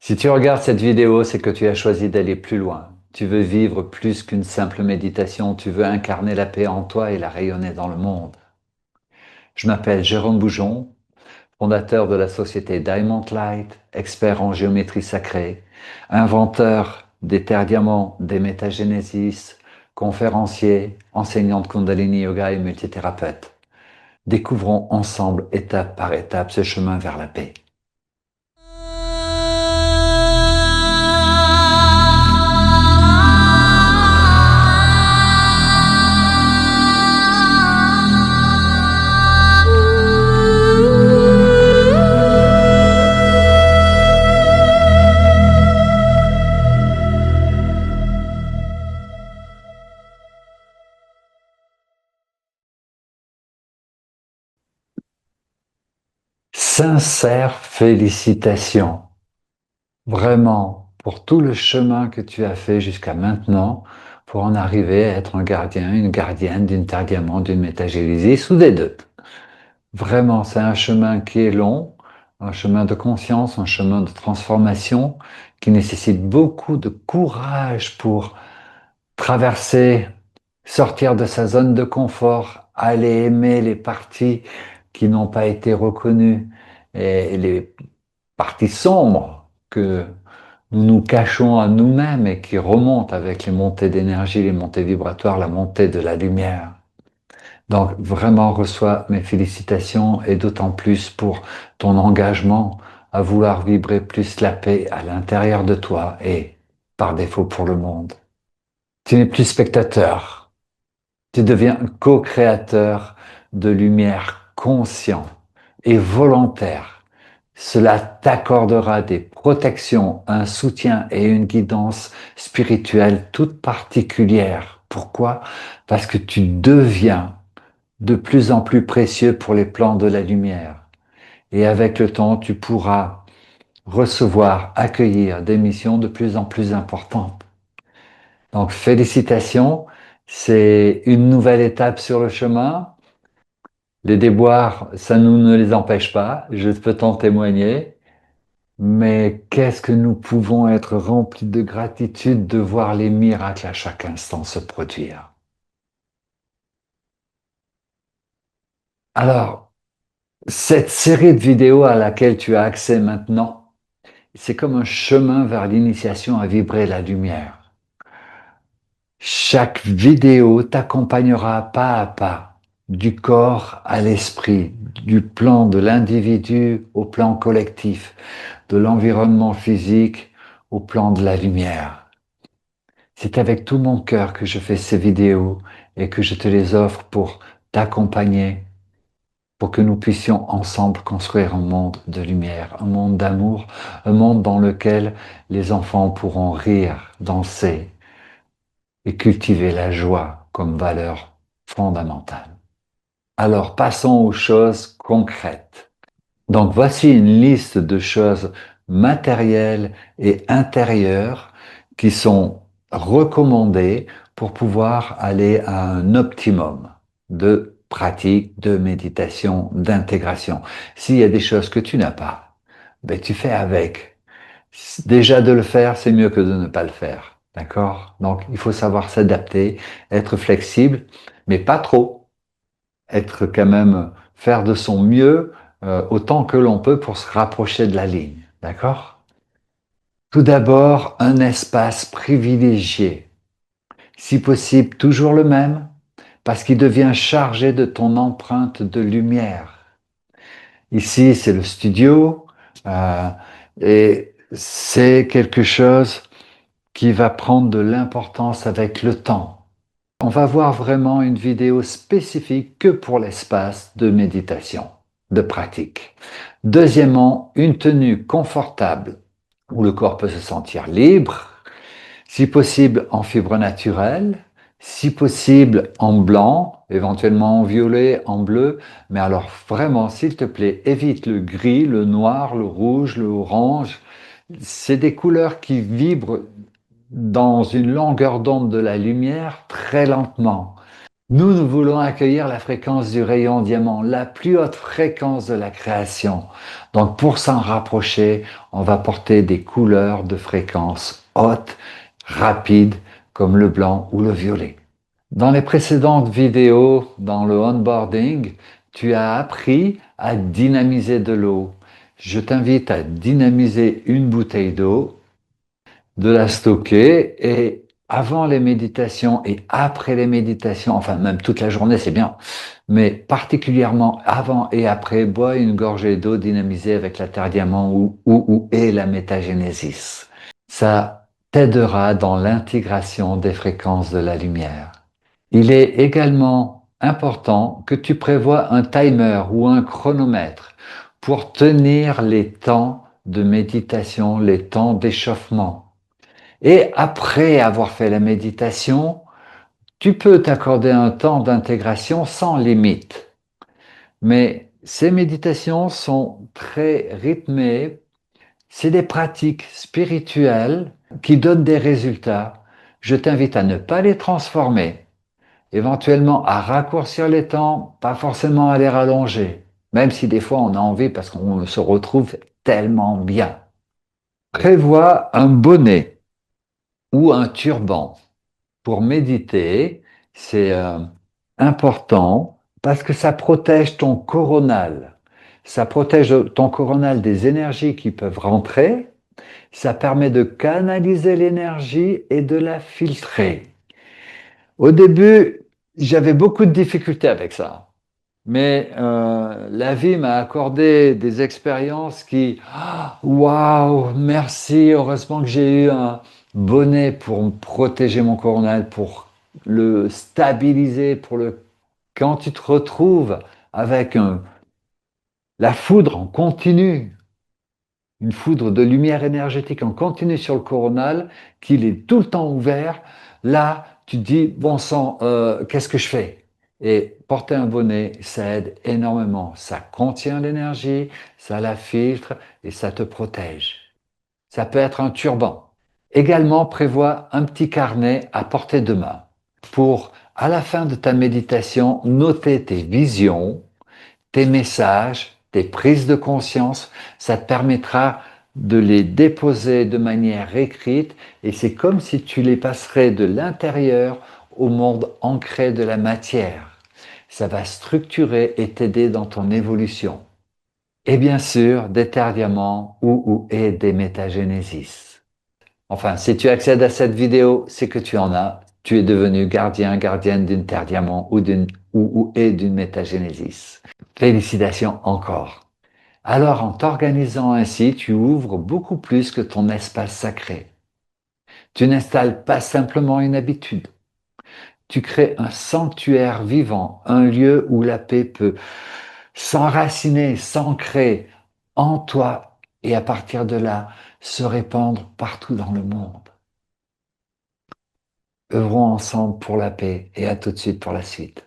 Si tu regardes cette vidéo, c'est que tu as choisi d'aller plus loin. Tu veux vivre plus qu'une simple méditation, tu veux incarner la paix en toi et la rayonner dans le monde. Je m'appelle Jérôme Boujon, fondateur de la société Diamond Light, expert en géométrie sacrée, inventeur des terres diamants, des métagénésis, conférencier, enseignant de Kundalini Yoga et multithérapeute. Découvrons ensemble, étape par étape, ce chemin vers la paix. Sincères félicitations, vraiment, pour tout le chemin que tu as fait jusqu'à maintenant pour en arriver à être un gardien, une gardienne d'une terre diamant, d'une métagénésis ou des deux. Vraiment, c'est un chemin qui est long, un chemin de conscience, un chemin de transformation qui nécessite beaucoup de courage pour traverser, sortir de sa zone de confort, aller aimer les parties qui n'ont pas été reconnues et les parties sombres que nous nous cachons à nous-mêmes et qui remontent avec les montées d'énergie, les montées vibratoires, la montée de la lumière. Donc vraiment reçois mes félicitations et d'autant plus pour ton engagement à vouloir vibrer plus la paix à l'intérieur de toi et par défaut pour le monde. Tu n'es plus spectateur, tu deviens co-créateur de lumière conscient et volontaire. Cela t'accordera des protections, un soutien et une guidance spirituelle toute particulière. Pourquoi? Parce que tu deviens de plus en plus précieux pour les plans de la lumière. Et avec le temps, tu pourras recevoir, accueillir des missions de plus en plus importantes. Donc, félicitations, c'est une nouvelle étape sur le chemin. Les déboires, ça nous ne les empêche pas, je peux t'en témoigner. Mais qu'est-ce que nous pouvons être remplis de gratitude de voir les miracles à chaque instant se produire. Alors, cette série de vidéos à laquelle tu as accès maintenant, c'est comme un chemin vers l'initiation à vibrer la lumière. Chaque vidéo t'accompagnera pas à pas, du corps à l'esprit, du plan de l'individu au plan collectif, de l'environnement physique au plan de la lumière. C'est avec tout mon cœur que je fais ces vidéos et que je te les offre pour t'accompagner, pour que nous puissions ensemble construire un monde de lumière, un monde d'amour, un monde dans lequel les enfants pourront rire, danser et cultiver la joie comme valeur fondamentale. Alors passons aux choses concrètes. Donc voici une liste de choses matérielles et intérieures qui sont recommandées pour pouvoir aller à un optimum de pratique, de méditation, d'intégration. S'il y a des choses que tu n'as pas, ben tu fais avec. Déjà de le faire, c'est mieux que de ne pas le faire. D'accord? Donc il faut savoir s'adapter, être flexible, mais pas trop être quand même, faire de son mieux autant que l'on peut pour se rapprocher de la ligne. D'accord? Tout d'abord, un espace privilégié. Si possible, toujours le même, parce qu'il devient chargé de ton empreinte de lumière. Ici, c'est le studio, et c'est quelque chose qui va prendre de l'importance avec le temps. On va voir vraiment une vidéo spécifique que pour l'espace de méditation, de pratique. Deuxièmement, une tenue confortable où le corps peut se sentir libre, si possible en fibre naturelle, si possible en blanc, éventuellement en violet, en bleu, mais alors vraiment, s'il te plaît, évite le gris, le noir, le rouge, le orange. C'est des couleurs qui vibrent dans une longueur d'onde de la lumière très lentement. Nous voulons accueillir la fréquence du rayon diamant, la plus haute fréquence de la création. Donc pour s'en rapprocher, on va porter des couleurs de fréquence haute, rapides, comme le blanc ou le violet. Dans les précédentes vidéos, dans le onboarding, tu as appris à dynamiser de l'eau. Je t'invite à dynamiser une bouteille d'eau, de la stocker et avant les méditations et après les méditations, enfin même toute la journée c'est bien, mais particulièrement avant et après, bois une gorgée d'eau dynamisée avec la terre diamant ou et la métagénésis. Ça t'aidera dans l'intégration des fréquences de la lumière. Il est également important que tu prévois un timer ou un chronomètre pour tenir les temps de méditation, les temps d'échauffement. Et après avoir fait la méditation, tu peux t'accorder un temps d'intégration sans limite. Mais ces méditations sont très rythmées. C'est des pratiques spirituelles qui donnent des résultats. Je t'invite à ne pas les transformer, éventuellement à raccourcir les temps, pas forcément à les rallonger, même si des fois on a envie parce qu'on se retrouve tellement bien. Prévois un bonnet ou un turban pour méditer, c'est important parce que ça protège ton coronal. Ça protège ton coronal des énergies qui peuvent rentrer. Ça permet de canaliser l'énergie et de la filtrer. Au début, j'avais beaucoup de difficultés avec ça. Mais la vie m'a accordé des expériences qui, waouh, merci, heureusement que j'ai eu un bonnet pour protéger mon coronal, pour le stabiliser, quand tu te retrouves avec la foudre en continu, une foudre de lumière énergétique en continu sur le coronal, qu'il est tout le temps ouvert, là, tu te dis, bon sang, qu'est-ce que je fais? Et porter un bonnet, ça aide énormément. Ça contient l'énergie, ça la filtre et ça te protège. Ça peut être un turban. Également, prévois un petit carnet à portée de main pour, à la fin de ta méditation, noter tes visions, tes messages, tes prises de conscience, ça te permettra de les déposer de manière écrite et c'est comme si tu les passerais de l'intérieur au monde ancré de la matière. Ça va structurer et t'aider dans ton évolution. Et bien sûr, des terres diamants et des métagénésis. Enfin, si tu accèdes à cette vidéo, c'est que tu en as. Tu es devenu gardien, gardienne d'une terre diamant ou d'une métagénésis. Félicitations encore. Alors, en t'organisant ainsi, tu ouvres beaucoup plus que ton espace sacré. Tu n'installes pas simplement une habitude. Tu crées un sanctuaire vivant, un lieu où la paix peut s'enraciner, s'ancrer en toi et à partir de là, se répandre partout dans le monde. Œuvrons ensemble pour la paix et à tout de suite pour la suite.